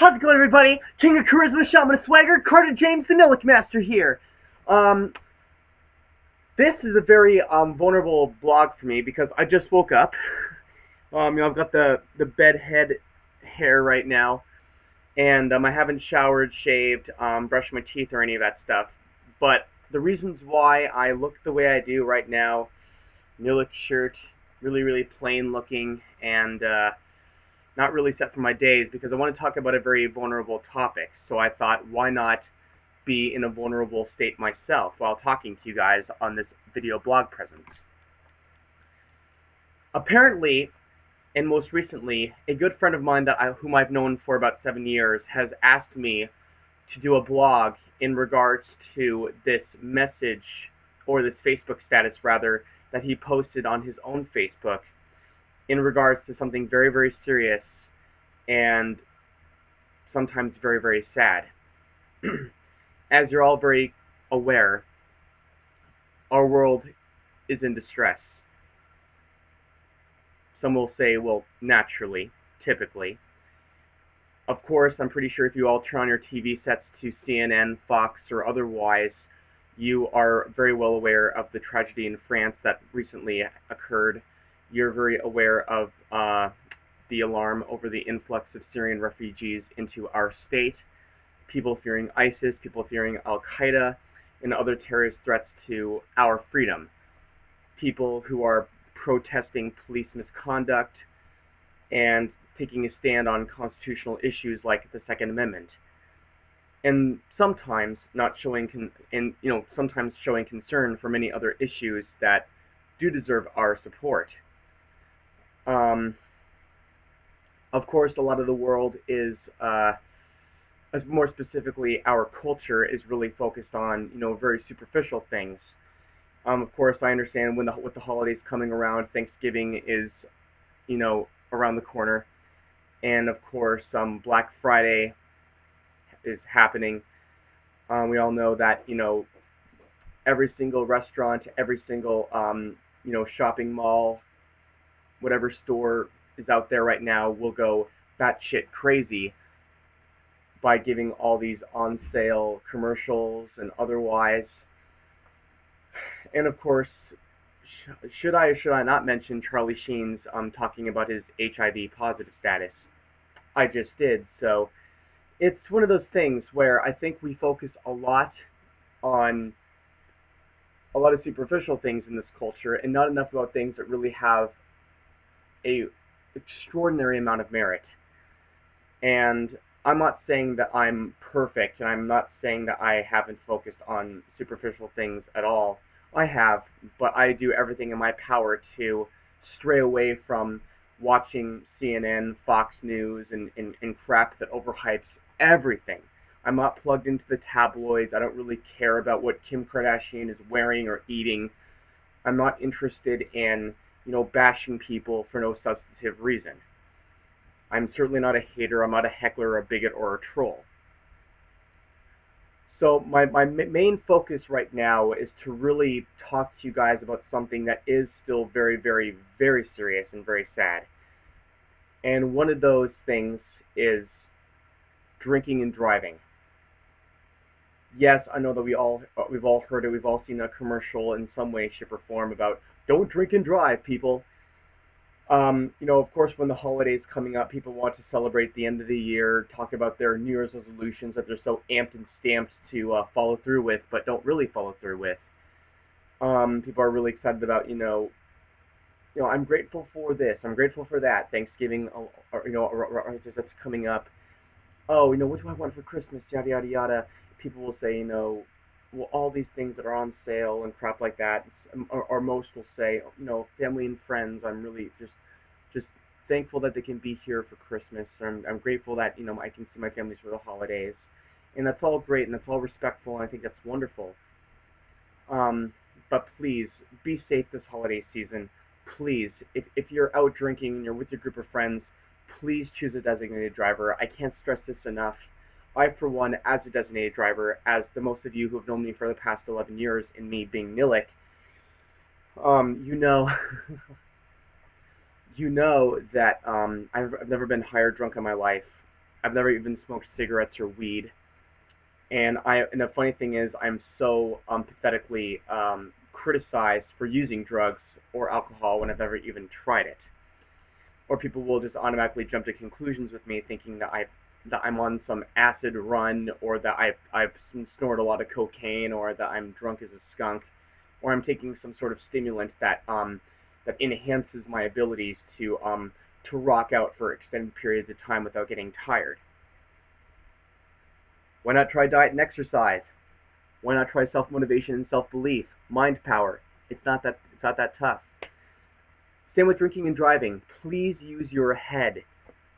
How's it going, everybody? King of Charisma, Shaman of Swagger, Carter James, the NILLIHC Master here. This is a very vulnerable blog for me because I just woke up. I've got the bed head hair right now, and I haven't showered, shaved, brushed my teeth, or any of that stuff. But the reasons why I look the way I do right now, NILLIHC shirt, really plain looking, and not really set for my days, because I want to talk about a very vulnerable topic. So I thought, why not be in a vulnerable state myself while talking to you guys on this video blog presence. Apparently, and most recently, a good friend of mine whom I've known for about 7 years has asked me to do a blog in regards to this message, or this Facebook status rather, that he posted on his own Facebook in regards to something very serious and sometimes very sad. As you're all very aware, our world is in distress. Some will say, well, naturally, typically. Of course, I'm pretty sure if you all turn on your TV sets to CNN, Fox, or otherwise, you are very well aware of the tragedy in France that recently occurred. You're very aware of the alarm over the influx of Syrian refugees into our state, people fearing ISIS, people fearing Al-Qaeda, and other terrorist threats to our freedom, people who are protesting police misconduct and taking a stand on constitutional issues like the Second Amendment, and sometimes sometimes showing concern for many other issues that do deserve our support. Of course, a lot of the world is, more specifically, our culture is really focused on, very superficial things. Of course, I understand with the holidays coming around, Thanksgiving is, around the corner, and of course, Black Friday is happening. We all know that, every single restaurant, every single, shopping mall, whatever store is out there right now will go batshit crazy by giving all these on-sale commercials and otherwise. And of course, should I or should I not mention Charlie Sheen's talking about his HIV positive status? I just did. So it's one of those things where I think we focus a lot on a lot of superficial things in this culture and not enough about things that really have a extraordinary amount of merit. And I'm not saying that I'm perfect, and I'm not saying that I haven't focused on superficial things at all. I have, but I do everything in my power to stray away from watching CNN, Fox News, and crap that overhypes everything. I'm not plugged into the tabloids. I don't really care about what Kim Kardashian is wearing or eating. I'm not interested in, bashing people for no substantive reason. I'm certainly not a hater. I'm not a heckler, a bigot, or a troll. So my main focus right now is to really talk to you guys about something that is still very serious and very sad. And one of those things is drinking and driving. Yes, I know that we've all heard it. We've all seen a commercial in some way, shape, or form about don't drink and drive, people. Of course, when the holidays coming up, people want to celebrate the end of the year, talk about their New Year's resolutions that they're so amped and stamped to follow through with, but don't really follow through with. People are really excited about, I'm grateful for this, I'm grateful for that. Thanksgiving, that's coming up. Oh, what do I want for Christmas? Yada yada yada. People will say, well, all these things that are on sale and crap like that, or most will say, family and friends, I'm really just thankful that they can be here for Christmas. I'm grateful that, I can see my families for the holidays. And that's all great, and that's all respectful, and I think that's wonderful. But please, be safe this holiday season. Please, if you're out drinking and you're with your group of friends, please choose a designated driver. I can't stress this enough. I, for one, as a designated driver, as the most of you who have known me for the past 11 years, and me being NILLIHC, you know that I've never been higher drunk in my life. I've never even smoked cigarettes or weed. And the funny thing is, I'm so pathetically criticized for using drugs or alcohol when I've ever even tried it. Or people will just automatically jump to conclusions with me, thinking that I'm on some acid run, or that I've snorted a lot of cocaine, or that I'm drunk as a skunk, or I'm taking some sort of stimulant that enhances my abilities to rock out for extended periods of time without getting tired. Why not try diet and exercise? Why not try self-motivation and self-belief, mind power? It's not that tough. Same with drinking and driving. Please use your head.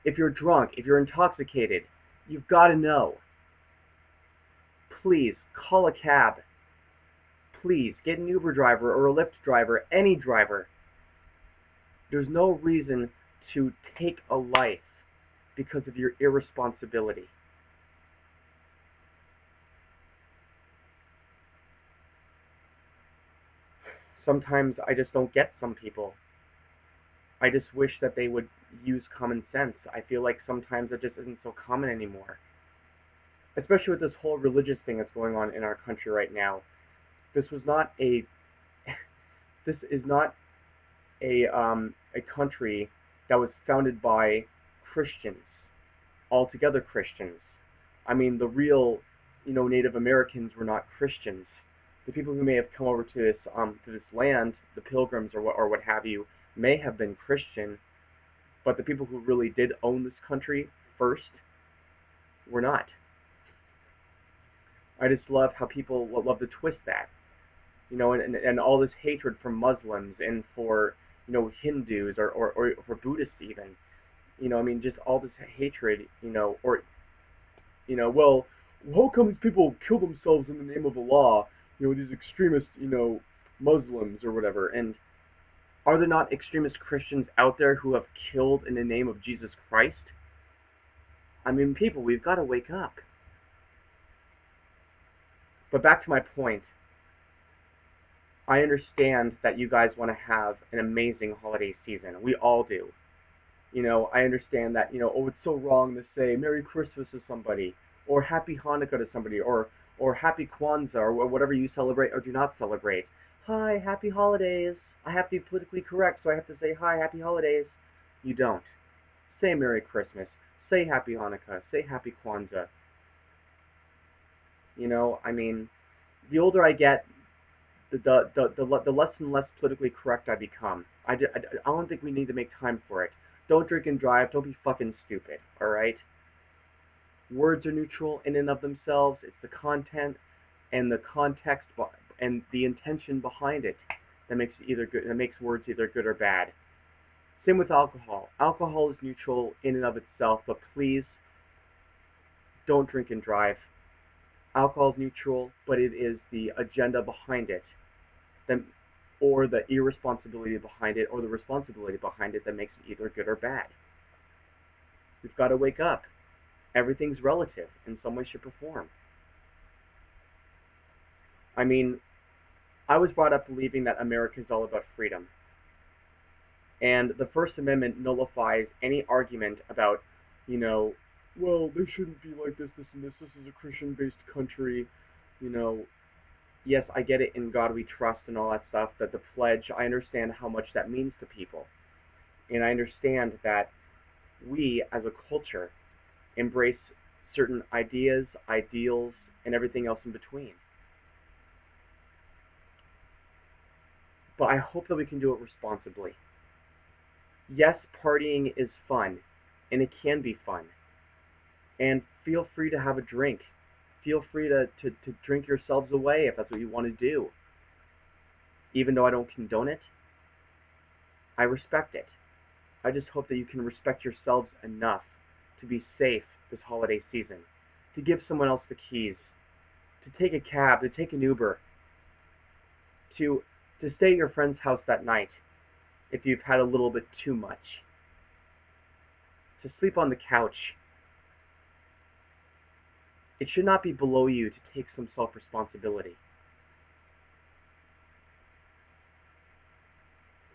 If you're drunk, if you're intoxicated, you've got to know. Please call a cab. Please get an Uber driver or a Lyft driver, any driver. There's no reason to take a life because of your irresponsibility. Sometimes I just don't get some people. I just wish that they would use common sense. I feel like sometimes it just isn't so common anymore. Especially with this whole religious thing that's going on in our country right now. This was not a this is not a country that was founded by Christians, altogether Christians. I mean, the real, Native Americans were not Christians. The people who may have come over to this land, the Pilgrims or what have you, may have been Christian, but the people who really did own this country first were not. I just love how people love to twist that, and all this hatred for Muslims and for Hindus or for Buddhists even. I mean, just all this hatred, or well, how come these people kill themselves in the name of Allah? These extremist, Muslims or whatever. And are there not extremist Christians out there who have killed in the name of Jesus Christ? I mean, people, we've got to wake up. But back to my point. I understand that you guys want to have an amazing holiday season. We all do. I understand that, oh, it's so wrong to say Merry Christmas to somebody, or Happy Hanukkah to somebody, or Happy Kwanzaa, or whatever you celebrate or do not celebrate. Hi, Happy Holidays. I have to be politically correct, so I have to say, hi, Happy Holidays. You don't. Say Merry Christmas. Say Happy Hanukkah. Say Happy Kwanzaa. I mean, the older I get, the less and less politically correct I become. I don't think we need to make time for it. Don't drink and drive. Don't be fucking stupid, alright? Words are neutral in and of themselves. It's the content and the context and the intention behind it that makes it either good, that makes words either good or bad. Same with alcohol. Alcohol is neutral in and of itself, but please don't drink and drive. Alcohol is neutral, but it is the agenda behind it, or the irresponsibility behind it, or the responsibility behind it that makes it either good or bad. We've got to wake up. Everything's relative in some way, shape, or form. I mean, I was brought up believing that America is all about freedom. And the First Amendment nullifies any argument about, well, they shouldn't be like this, this, and this. This is a Christian-based country. Yes, I get it, in God we trust and all that stuff, that the pledge, I understand how much that means to people. And I understand that we, as a culture, embrace certain ideas, ideals, and everything else in between. But I hope that we can do it responsibly. Yes, partying is fun, and it can be fun. And feel free to have a drink. Feel free to drink yourselves away if that's what you want to do. Even though I don't condone it, I respect it. I just hope that you can respect yourselves enough to be safe this holiday season, to give someone else the keys, to take a cab, to take an Uber, to stay at your friend's house that night if you've had a little bit too much, to sleep on the couch. It should not be below you to take some self-responsibility.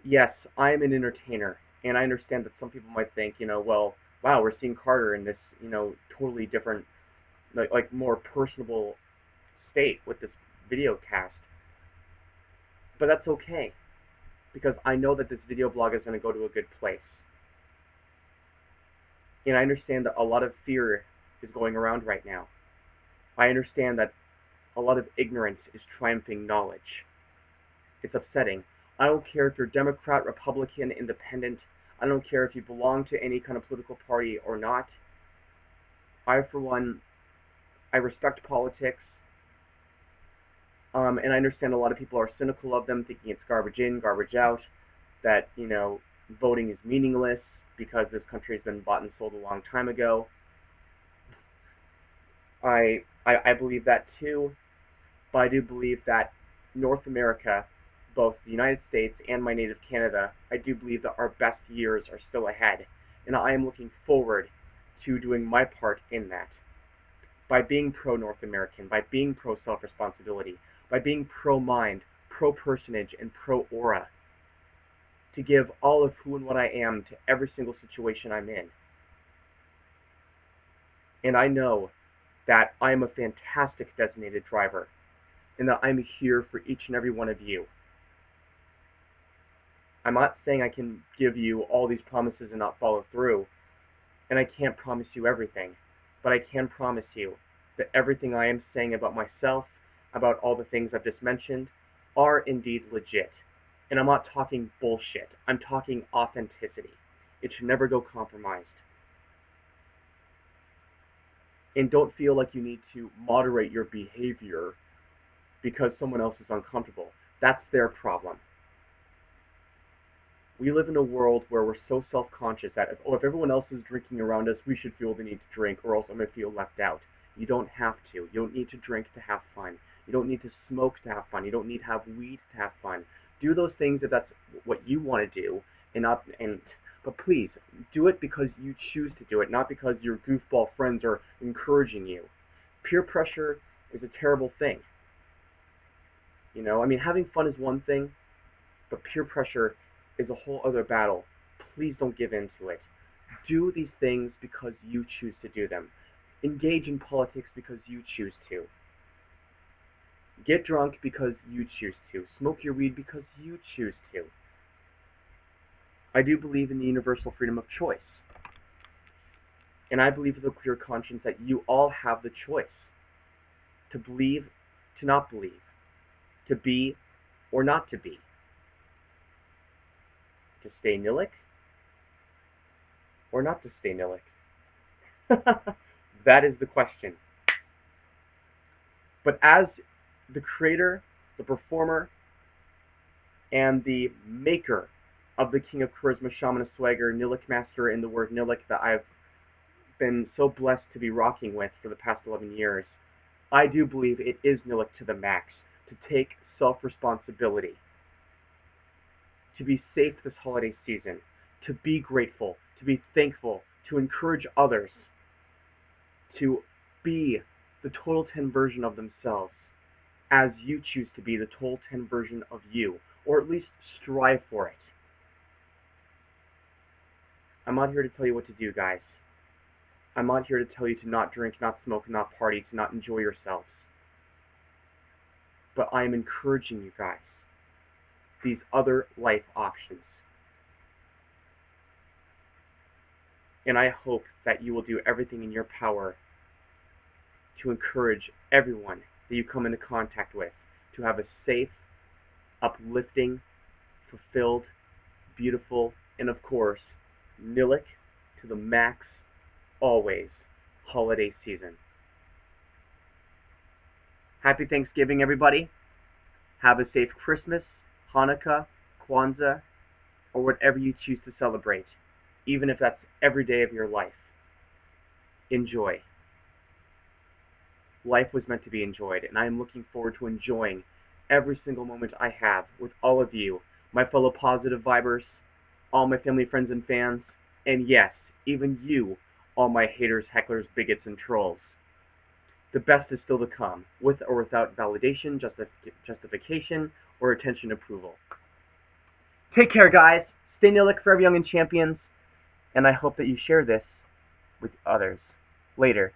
Yes, I am an entertainer, and I understand that some people might think, well, wow, we're seeing Carter in this, totally different, like more personable state with this video cast. But that's okay, because I know that this video blog is going to go to a good place. And I understand that a lot of fear is going around right now. I understand that a lot of ignorance is triumphing knowledge. It's upsetting. I don't care if you're Democrat, Republican, Independent. I don't care if you belong to any kind of political party or not. I, for one, I respect politics. And I understand a lot of people are cynical of them, thinking it's garbage in, garbage out, that, voting is meaningless because this country has been bought and sold a long time ago. I believe that too, but I do believe that North America, both the United States and my native Canada, I do believe that our best years are still ahead, and I am looking forward to doing my part in that. By being pro-North American, by being pro-self-responsibility, by being pro-mind, pro-personage, and pro-aura, to give all of who and what I am to every single situation I'm in. And I know that I am a fantastic designated driver, and that I'm here for each and every one of you. I'm not saying I can give you all these promises and not follow through, and I can't promise you everything, but I can promise you that everything I am saying about myself, about all the things I've just mentioned, are indeed legit. And I'm not talking bullshit. I'm talking authenticity. It should never go compromised. And don't feel like you need to moderate your behavior because someone else is uncomfortable. That's their problem. We live in a world where we're so self-conscious that if everyone else is drinking around us, we should feel the need to drink, or else I'm going to feel left out. You don't have to. You don't need to drink to have fun. You don't need to smoke to have fun. You don't need to have weed to have fun. Do those things if that's what you want to do, but please, do it because you choose to do it, not because your goofball friends are encouraging you. Peer pressure is a terrible thing. Having fun is one thing, but peer pressure is a whole other battle. Please don't give in to it. Do these things because you choose to do them. Engage in politics because you choose to. Get drunk because you choose to. Smoke your weed because you choose to. I do believe in the universal freedom of choice. And I believe with a clear conscience that you all have the choice to believe, to not believe, to be or not to be, to stay NILLIHC or not to stay NILLIHC. That is the question. But as the creator, the performer, and the maker of the King of Charisma, Shaman of Swagger, NILLIHC Master, and the word NILLIHC that I've been so blessed to be rocking with for the past 11 years, I do believe it is NILLIHC to the max, to take self-responsibility, to be safe this holiday season, to be grateful, to be thankful, to encourage others, to be the Total 10 version of themselves, as you choose to be the Total 10 version of you, or at least strive for it. I'm not here to tell you what to do, guys. I'm not here to tell you to not drink, not smoke, not party, to not enjoy yourselves. But I am encouraging you guys, these other life options. And I hope that you will do everything in your power to encourage everyone that you come into contact with to have a safe, uplifting, fulfilled, beautiful, and of course, NILLIHC to the max, always, holiday season. Happy Thanksgiving, everybody. Have a safe Christmas, Hanukkah, Kwanzaa, or whatever you choose to celebrate, even if that's every day of your life. Enjoy. Life was meant to be enjoyed, and I am looking forward to enjoying every single moment I have with all of you, my fellow positive vibers, all my family, friends, and fans, and yes, even you, all my haters, hecklers, bigots, and trolls. The best is still to come, with or without validation, justification, or attention approval. Take care, guys. Stay NILLIHC, forever young and champions, and I hope that you share this with others. Later.